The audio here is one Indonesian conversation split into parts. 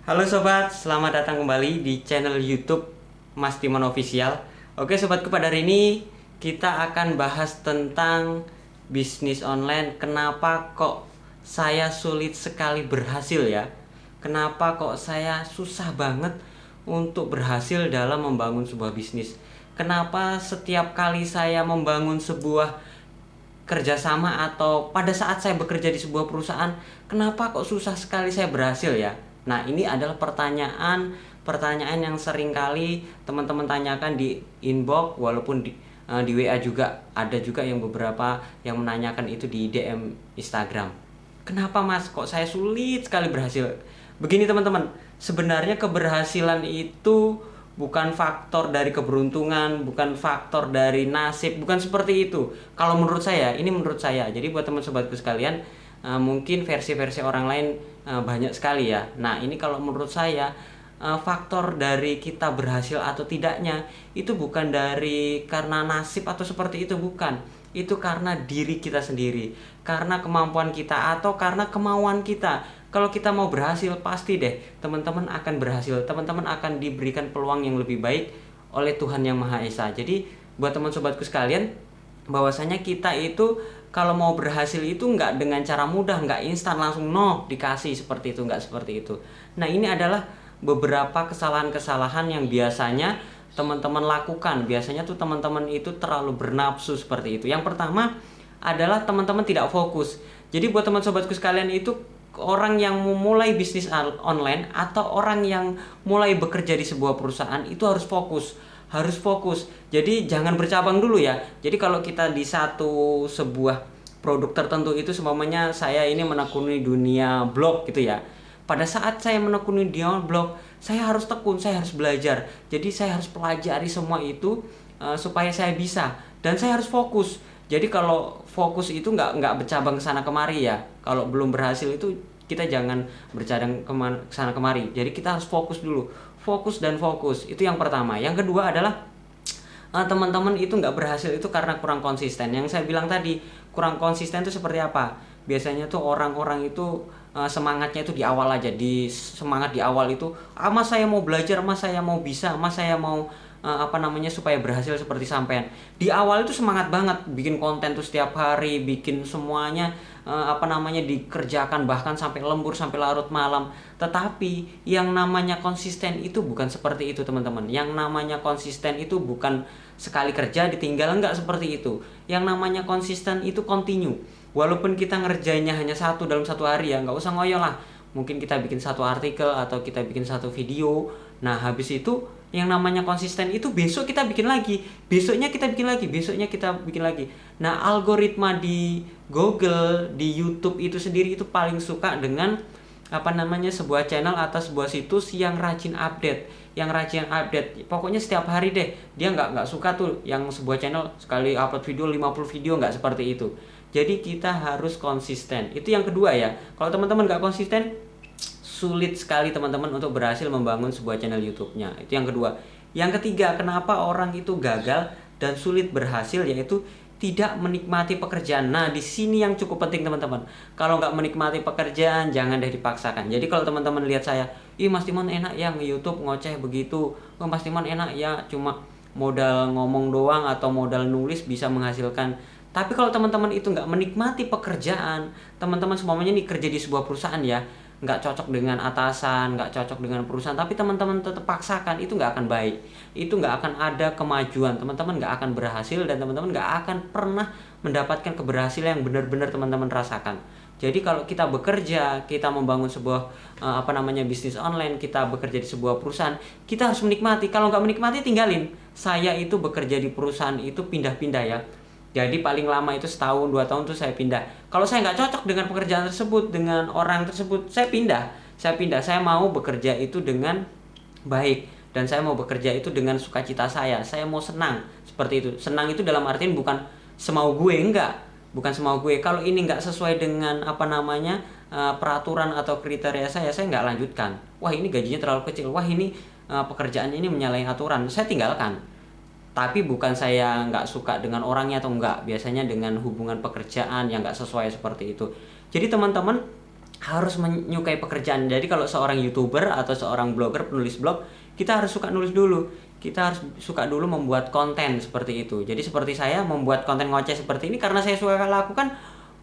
Halo sobat, selamat datang kembali di channel YouTube Mas Timon Official. Oke sobatku, pada hari ini kita akan bahas tentang bisnis online. Kenapa kok saya sulit sekali berhasil ya? Kenapa kok saya susah banget untuk berhasil dalam membangun sebuah bisnis? Kenapa setiap kali saya membangun sebuah kerjasama atau pada saat saya bekerja di sebuah perusahaan, kenapa kok susah sekali saya berhasil ya? Nah, ini adalah pertanyaan yang sering kali teman-teman tanyakan di inbox, walaupun di WA juga ada juga yang beberapa yang menanyakan itu di DM Instagram. Kenapa Mas kok saya sulit sekali berhasil? Begini teman-teman, sebenarnya keberhasilan itu bukan faktor dari keberuntungan, bukan faktor dari nasib, bukan seperti itu. Kalau menurut saya, ini menurut saya. Jadi buat teman sobatku sekalian, mungkin versi-versi orang lain banyak sekali ya. Nah, ini kalau menurut saya, faktor dari kita berhasil atau tidaknya itu bukan dari karena nasib atau seperti itu, bukan. Itu karena diri kita sendiri, karena kemampuan kita atau karena kemauan kita. Kalau kita mau berhasil, pasti deh teman-teman akan berhasil, teman-teman akan diberikan peluang yang lebih baik oleh Tuhan Yang Maha Esa. Jadi buat teman sobatku sekalian, bahwasanya kita itu kalau mau berhasil itu nggak dengan cara mudah, nggak instan langsung dikasih seperti itu, nggak seperti itu. Nah, ini adalah beberapa kesalahan-kesalahan yang biasanya teman-teman lakukan. Biasanya tuh teman-teman itu terlalu bernafsu seperti itu. Yang pertama adalah teman-teman tidak fokus. Jadi buat teman sobatku sekalian itu, orang yang memulai bisnis online atau orang yang mulai bekerja di sebuah perusahaan itu harus fokus. Jadi jangan bercabang dulu ya. Jadi kalau kita di sebuah produk tertentu itu, seumpamanya saya ini menekuni dunia blog gitu ya. Pada saat saya menekuni dunia blog, saya harus tekun, saya harus belajar. Jadi saya harus pelajari semua itu supaya saya bisa, dan saya harus fokus. Jadi kalau fokus itu nggak bercabang ke sana kemari ya. Kalau belum berhasil itu kita jangan bercabang ke sana kemari. Jadi kita harus fokus dulu, fokus dan fokus. Itu yang pertama. Yang kedua adalah teman-teman itu nggak berhasil itu karena kurang konsisten. Yang saya bilang tadi, kurang konsisten itu seperti apa? Biasanya tuh orang-orang itu semangatnya itu di awal aja, semangat di awal itu, mas saya mau belajar, mas saya mau bisa, mas saya mau supaya berhasil seperti sampean. Di awal itu semangat banget, bikin konten tuh setiap hari, bikin semuanya dikerjakan bahkan sampai lembur, sampai larut malam. Tetapi yang namanya konsisten itu bukan seperti itu teman-teman. Yang namanya konsisten itu bukan sekali kerja ditinggal, enggak seperti itu. Yang namanya konsisten itu continue. Walaupun kita ngerjainnya hanya dalam satu hari ya, nggak usah ngoyo lah. Mungkin kita bikin satu artikel atau kita bikin satu video. Nah, habis itu yang namanya konsisten itu besok kita bikin lagi, besoknya kita bikin lagi, besoknya kita bikin lagi. Nah, algoritma di Google, di YouTube itu sendiri itu paling suka dengan sebuah channel atau sebuah situs yang rajin update, pokoknya setiap hari deh. Dia nggak suka tuh yang sebuah channel sekali upload video 50 video, nggak seperti itu. Jadi kita harus konsisten. Itu yang kedua ya. Kalau teman-teman nggak konsisten, sulit sekali teman-teman untuk berhasil membangun sebuah channel YouTube-nya. Itu yang kedua. Yang ketiga, kenapa orang itu gagal dan sulit berhasil, yaitu tidak menikmati pekerjaan. Nah, di sini yang cukup penting teman-teman. Kalau nggak menikmati pekerjaan, jangan deh dipaksakan. Jadi kalau teman-teman lihat saya, Mas Timon enak ya nge-YouTube ngoceh begitu. Mas Timon enak ya cuma modal ngomong doang atau modal nulis bisa menghasilkan. Tapi kalau teman-teman itu nggak menikmati pekerjaan, teman-teman semuanya nih kerja di sebuah perusahaan ya, nggak cocok dengan atasan, nggak cocok dengan perusahaan, tapi teman-teman tetap paksakan, itu nggak akan baik. Itu nggak akan ada kemajuan, teman-teman nggak akan berhasil, dan teman-teman nggak akan pernah mendapatkan keberhasilan yang benar-benar teman-teman rasakan. Jadi kalau kita bekerja, kita membangun sebuah bisnis online, kita bekerja di sebuah perusahaan, kita harus menikmati. Kalau nggak menikmati, tinggalin. Saya itu bekerja di perusahaan itu pindah-pindah ya. Jadi paling lama itu setahun 2 tahun tuh saya pindah. Kalau saya nggak cocok dengan pekerjaan tersebut, dengan orang tersebut, saya pindah. Saya mau bekerja itu dengan baik, dan saya mau bekerja itu dengan sukacita saya. Saya mau senang seperti itu. Senang itu dalam artian bukan semau gue, enggak. Bukan semau gue. Kalau ini nggak sesuai dengan peraturan atau kriteria saya nggak lanjutkan. Wah, ini gajinya terlalu kecil. Wah, ini pekerjaannya ini menyalahi aturan. Saya tinggalkan. Tapi bukan saya nggak suka dengan orangnya atau enggak, biasanya dengan hubungan pekerjaan yang nggak sesuai seperti itu. Jadi teman-teman, harus menyukai pekerjaan. Jadi kalau seorang YouTuber atau seorang blogger, penulis blog, kita harus suka nulis dulu. Kita harus suka dulu membuat konten seperti itu. Jadi seperti saya membuat konten ngoceh seperti ini karena saya suka lakukan,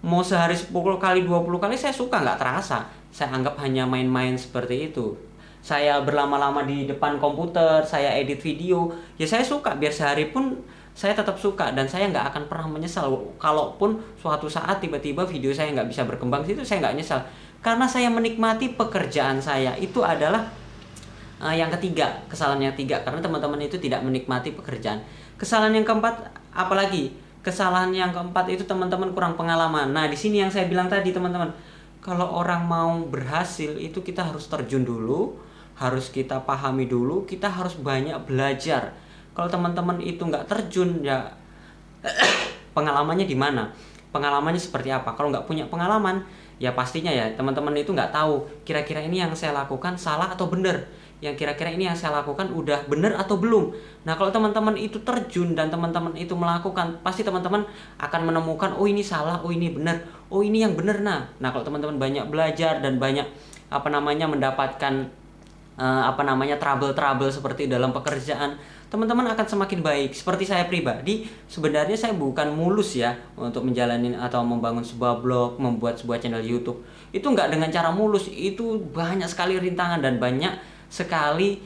mau sehari 10 kali, 20 kali saya suka, nggak terasa. Saya anggap hanya main-main seperti itu. Saya berlama-lama di depan komputer, saya edit video, ya saya suka, biar sehari pun saya tetap suka dan saya nggak akan pernah menyesal. Kalaupun suatu saat tiba-tiba video saya nggak bisa berkembang situ, saya nggak nyesal karena saya menikmati pekerjaan saya. Itu adalah yang ketiga, kesalahan yang ketiga, karena teman-teman itu tidak menikmati pekerjaan. Kesalahan yang keempat, apalagi kesalahan yang keempat itu teman-teman kurang pengalaman. Nah, di sini yang saya bilang tadi teman-teman, kalau orang mau berhasil itu kita harus terjun dulu, harus kita pahami dulu, kita harus banyak belajar. Kalau teman-teman itu nggak terjun, ya pengalamannya di mana? Pengalamannya seperti apa? Kalau nggak punya pengalaman, ya pastinya ya teman-teman itu nggak tahu kira-kira ini yang saya lakukan salah atau benar. Yang kira-kira ini yang saya lakukan udah benar atau belum. Nah, kalau teman-teman itu terjun dan teman-teman itu melakukan, pasti teman-teman akan menemukan, oh ini salah, oh ini benar, oh ini yang benar. Nah, kalau teman-teman banyak belajar dan banyak mendapatkan trouble-trouble seperti dalam pekerjaan, teman-teman akan semakin baik. Seperti saya pribadi, sebenarnya saya bukan mulus ya untuk menjalani atau membangun sebuah blog, membuat sebuah channel YouTube. Itu nggak dengan cara mulus, itu banyak sekali rintangan dan banyak sekali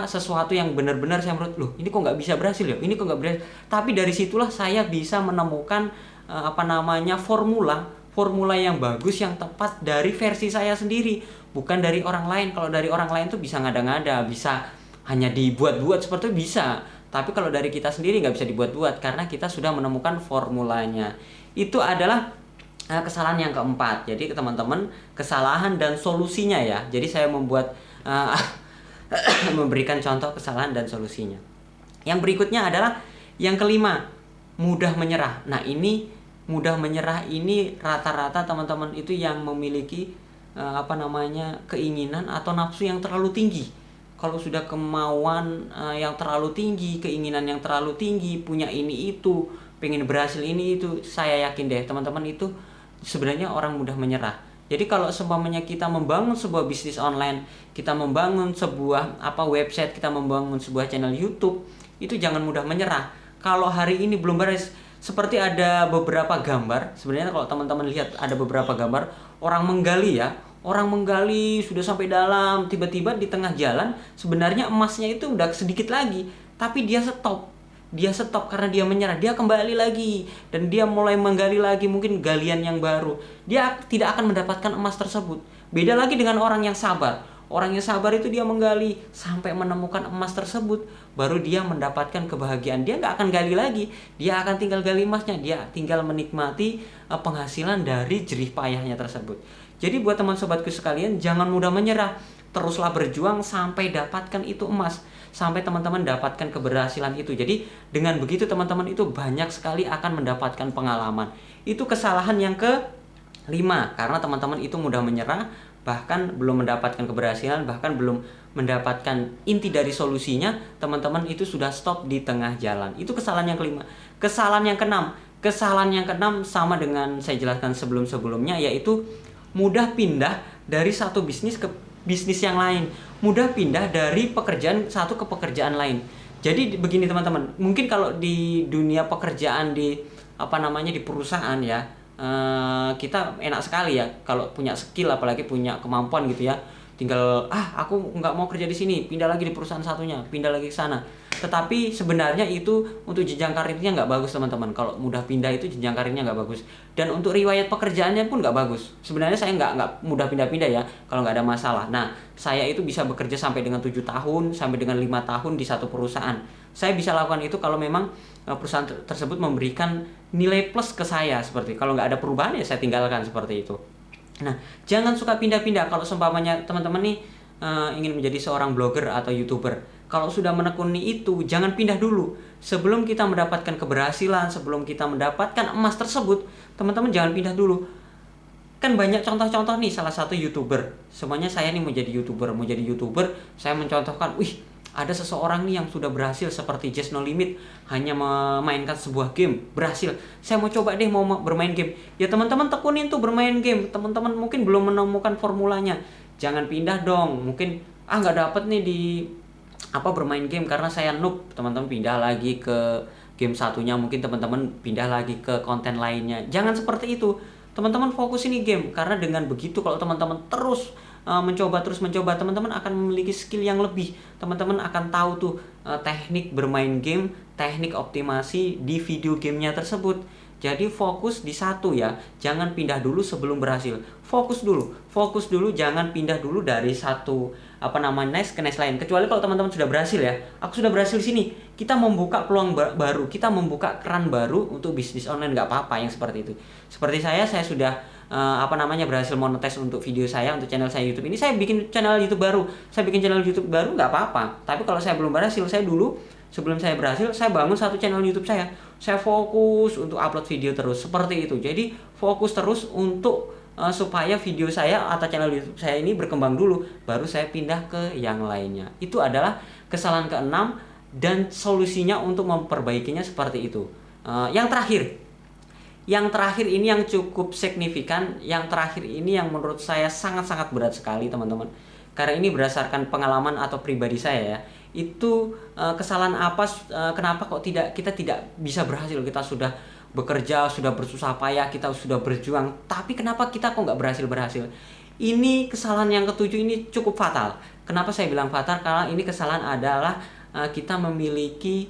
sesuatu yang benar-benar saya menurut, loh ini kok nggak bisa berhasil ya, ini kok nggak berhasil. Tapi dari situlah saya bisa menemukan formula yang bagus, yang tepat dari versi saya sendiri, bukan dari orang lain. Kalau dari orang lain tuh bisa ngada-ngada, bisa hanya dibuat-buat seperti itu bisa. Tapi kalau dari kita sendiri nggak bisa dibuat-buat karena kita sudah menemukan formulanya. Itu adalah kesalahan yang keempat. Jadi teman-teman, kesalahan dan solusinya ya. Jadi saya membuat memberikan contoh kesalahan dan solusinya. Yang berikutnya adalah yang kelima, mudah menyerah. Nah, ini mudah menyerah ini rata-rata teman-teman itu yang memiliki keinginan atau nafsu yang terlalu tinggi. Kalau sudah kemauan yang terlalu tinggi, keinginan yang terlalu tinggi, punya ini itu, pengen berhasil ini itu, saya yakin deh teman-teman itu sebenarnya orang mudah menyerah. Jadi kalau seumpamanya kita membangun sebuah bisnis online, kita membangun sebuah website, kita membangun sebuah channel YouTube, itu jangan mudah menyerah. Kalau hari ini belum beres, seperti ada beberapa gambar, sebenarnya kalau teman-teman lihat ada beberapa gambar orang menggali ya, orang menggali sudah sampai dalam, tiba-tiba di tengah jalan sebenarnya emasnya itu udah sedikit lagi, tapi dia stop. Dia stop karena dia menyerah, dia kembali lagi dan dia mulai menggali lagi, mungkin galian yang baru. Dia tidak akan mendapatkan emas tersebut. Beda lagi dengan orang yang sabar. Orang yang sabar itu dia menggali sampai menemukan emas tersebut, baru dia mendapatkan kebahagiaan. Dia nggak akan gali lagi, dia akan tinggal gali emasnya, dia tinggal menikmati penghasilan dari jerih payahnya tersebut. Jadi buat teman sobatku sekalian, jangan mudah menyerah. Teruslah berjuang sampai dapatkan itu emas, sampai teman-teman dapatkan keberhasilan itu. Jadi dengan begitu teman-teman itu banyak sekali akan mendapatkan pengalaman. Itu kesalahan yang kelima, karena teman-teman itu mudah menyerah, bahkan belum mendapatkan keberhasilan, bahkan belum mendapatkan inti dari solusinya, teman-teman itu sudah stop di tengah jalan. Itu kesalahan yang kelima. Kesalahan yang keenam sama dengan saya jelaskan sebelum-sebelumnya, yaitu mudah pindah dari satu bisnis ke bisnis yang lain, mudah pindah dari pekerjaan satu ke pekerjaan lain. Jadi begini teman-teman, mungkin kalau di dunia pekerjaan di di perusahaan ya, kita enak sekali ya kalau punya skill, apalagi punya kemampuan gitu ya, tinggal aku nggak mau kerja di sini, pindah lagi di perusahaan satunya, pindah lagi ke sana. Tetapi sebenarnya itu untuk jenjang karirnya nggak bagus teman-teman. Kalau mudah pindah itu jenjang karirnya nggak bagus, dan untuk riwayat pekerjaannya pun nggak bagus. Sebenarnya saya nggak mudah pindah-pindah ya kalau nggak ada masalah. Nah, saya itu bisa bekerja sampai dengan 7 tahun sampai dengan 5 tahun di satu perusahaan. Saya bisa lakukan itu kalau memang perusahaan tersebut memberikan nilai plus ke saya. Seperti kalau nggak ada perubahan ya saya tinggalkan seperti itu. Nah, jangan suka pindah-pindah. Kalau seumpamanya teman-teman nih ingin menjadi seorang blogger atau YouTuber, kalau sudah menekuni itu, jangan pindah dulu. Sebelum kita mendapatkan keberhasilan, sebelum kita mendapatkan emas tersebut, teman-teman jangan pindah dulu. Kan banyak contoh-contoh nih, salah satu YouTuber. Semuanya saya nih mau jadi YouTuber, saya mencontohkan, Ada seseorang nih yang sudah berhasil seperti Just No Limit, hanya memainkan sebuah game, berhasil. Saya mau coba deh mau bermain game. Ya teman-teman tekunin tuh bermain game. Teman-teman mungkin belum menemukan formulanya. Jangan pindah dong. Mungkin nggak dapet nih di bermain game karena saya noob. Teman-teman pindah lagi ke game satunya, mungkin teman-teman pindah lagi ke konten lainnya. Jangan seperti itu. Teman-teman fokus ini game, karena dengan begitu kalau teman-teman terus mencoba, teman-teman akan memiliki skill yang lebih. Teman-teman akan tahu tuh teknik bermain game, teknik optimasi di video gamenya tersebut. Jadi fokus di satu ya, jangan pindah dulu sebelum berhasil. Fokus dulu, jangan pindah dulu dari satu next ke next lain. Kecuali kalau teman-teman sudah berhasil ya, aku sudah berhasil di sini. Kita membuka peluang baru, kita membuka keran baru untuk bisnis online, nggak apa-apa yang seperti itu. Seperti saya sudah berhasil monetis untuk video saya, untuk channel saya YouTube ini. Saya bikin channel YouTube baru, nggak apa-apa. Tapi kalau saya belum berhasil, sebelum saya berhasil, saya bangun satu channel YouTube saya fokus untuk upload video terus, seperti itu. Jadi fokus terus untuk supaya video saya atau channel YouTube saya ini berkembang dulu, baru saya pindah ke yang lainnya. Itu adalah kesalahan keenam, dan solusinya untuk memperbaikinya seperti itu. Yang terakhir ini yang cukup signifikan, yang terakhir ini yang menurut saya sangat-sangat berat sekali teman-teman. Karena ini berdasarkan pengalaman atau pribadi saya ya. Itu kesalahan apa, kenapa kok kita tidak bisa berhasil. Kita sudah bekerja, sudah bersusah payah, kita sudah berjuang, tapi kenapa kita kok nggak berhasil. Ini kesalahan yang ketujuh, ini cukup fatal. Kenapa saya bilang fatal? Karena ini kesalahan adalah kita memiliki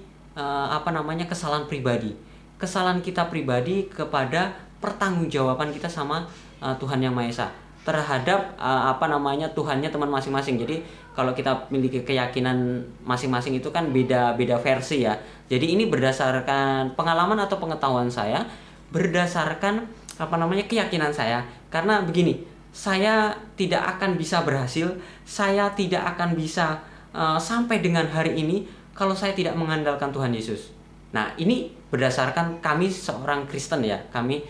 kesalahan pribadi. Kesalahan kita pribadi kepada pertanggungjawaban kita sama Tuhan Yang Maha Esa terhadap Tuhannya teman masing-masing. Jadi kalau kita memiliki keyakinan masing-masing itu kan beda versi ya. Jadi ini berdasarkan pengalaman atau pengetahuan saya, berdasarkan keyakinan saya. Karena begini, saya tidak akan bisa berhasil, saya tidak akan bisa sampai dengan hari ini kalau saya tidak mengandalkan Tuhan Yesus. Nah, ini berdasarkan kami seorang Kristen ya, kami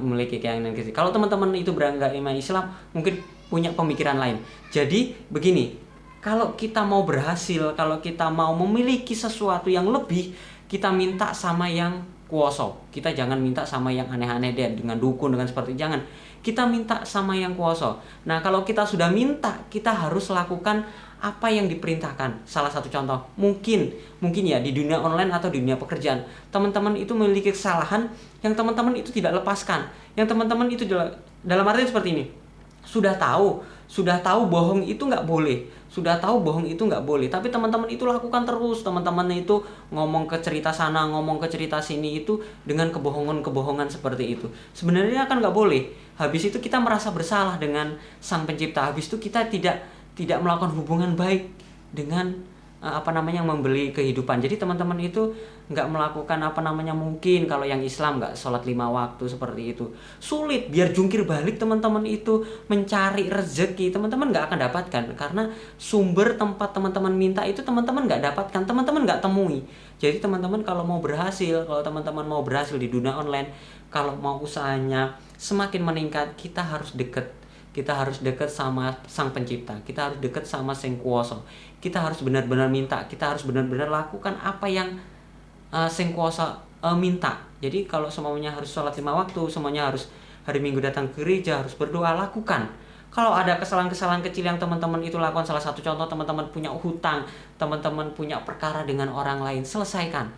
memiliki keyakinan Kristen. Kalau teman-teman itu beragama Islam, mungkin punya pemikiran lain. Jadi begini, kalau kita mau berhasil, kalau kita mau memiliki sesuatu yang lebih, kita minta sama yang kuasa. Kita jangan minta sama yang aneh-aneh deh, dengan dukun, dengan seperti, jangan. Kita minta sama yang kuasa. Nah, kalau kita sudah minta, kita harus lakukan apa yang diperintahkan. Salah satu contoh, mungkin ya di dunia online atau di dunia pekerjaan, teman-teman itu memiliki kesalahan yang teman-teman itu tidak lepaskan. Yang teman-teman itu dalam arti seperti ini. Sudah tahu bohong itu nggak boleh. Tapi teman-teman itu lakukan terus. Teman-teman itu ngomong ke cerita sana, ngomong ke cerita sini, itu dengan kebohongan seperti itu. Sebenarnya kan nggak boleh. Habis itu kita merasa bersalah dengan Sang Pencipta. Habis itu kita tidak melakukan hubungan baik dengan membeli kehidupan. Jadi teman-teman itu nggak melakukan mungkin kalau yang Islam nggak sholat 5 waktu seperti itu. Sulit, biar jungkir balik teman-teman itu mencari rezeki, teman-teman nggak akan dapatkan. Karena sumber tempat teman-teman minta itu teman-teman nggak dapatkan, teman-teman nggak temui. Jadi teman-teman kalau teman-teman mau berhasil di dunia online, kalau mau usahanya semakin meningkat, kita harus dekat sama Sang Pencipta, kita harus dekat sama Sang Kuasa. Kita harus benar-benar minta, kita harus benar-benar lakukan apa yang Sang Kuasa minta. Jadi kalau semuanya harus sholat 5 waktu, semuanya harus hari Minggu datang ke gereja, harus berdoa, lakukan. Kalau ada kesalahan-kesalahan kecil yang teman-teman itu lakukan, salah satu contoh teman-teman punya hutang, teman-teman punya perkara dengan orang lain, selesaikan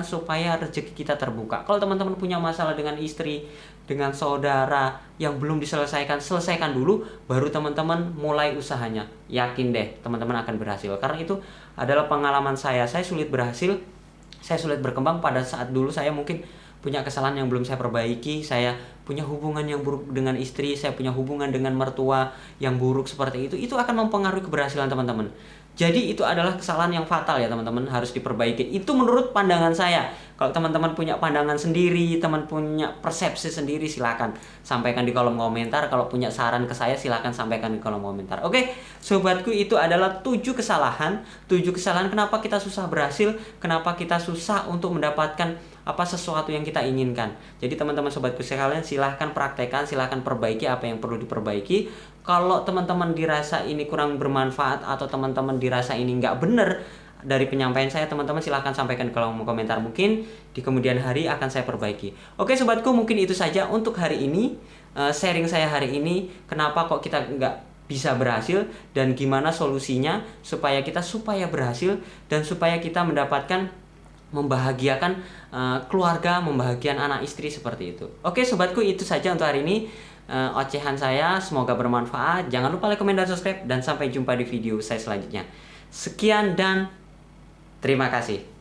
supaya rezeki kita terbuka. Kalau teman-teman punya masalah dengan istri, dengan saudara yang belum diselesaikan, selesaikan dulu, baru teman-teman mulai usahanya. Yakin deh teman-teman akan berhasil. Karena itu adalah pengalaman saya sulit berhasil, saya sulit berkembang pada saat dulu saya mungkin punya kesalahan yang belum saya perbaiki. Saya punya hubungan yang buruk dengan istri, saya punya hubungan dengan mertua yang buruk seperti itu akan mempengaruhi keberhasilan teman-teman. Jadi itu adalah kesalahan yang fatal ya teman-teman, harus diperbaiki. Itu menurut pandangan saya. Kalau teman-teman punya pandangan sendiri, teman punya persepsi sendiri, silakan sampaikan di kolom komentar. Kalau punya saran ke saya, silakan sampaikan di kolom komentar. Oke, sobatku, itu adalah 7 kesalahan kenapa kita susah berhasil, kenapa kita susah untuk mendapatkan sesuatu yang kita inginkan. Jadi teman-teman sobatku sekalian, silahkan praktekkan, silahkan perbaiki apa yang perlu diperbaiki. Kalau teman-teman dirasa ini kurang bermanfaat atau teman-teman dirasa ini nggak bener dari penyampaian saya, teman-teman silahkan sampaikan ke kolom komentar, mungkin di kemudian hari akan saya perbaiki. Oke sobatku, mungkin itu saja untuk hari ini, sharing saya hari ini, kenapa kok kita nggak bisa berhasil dan gimana solusinya supaya berhasil dan supaya kita mendapatkan membahagiakan keluarga, membahagiakan anak istri seperti itu. Oke sobatku, itu saja untuk hari ini ocehan saya, semoga bermanfaat. Jangan lupa like, komen, dan subscribe, dan sampai jumpa di video saya selanjutnya. Sekian dan terima kasih.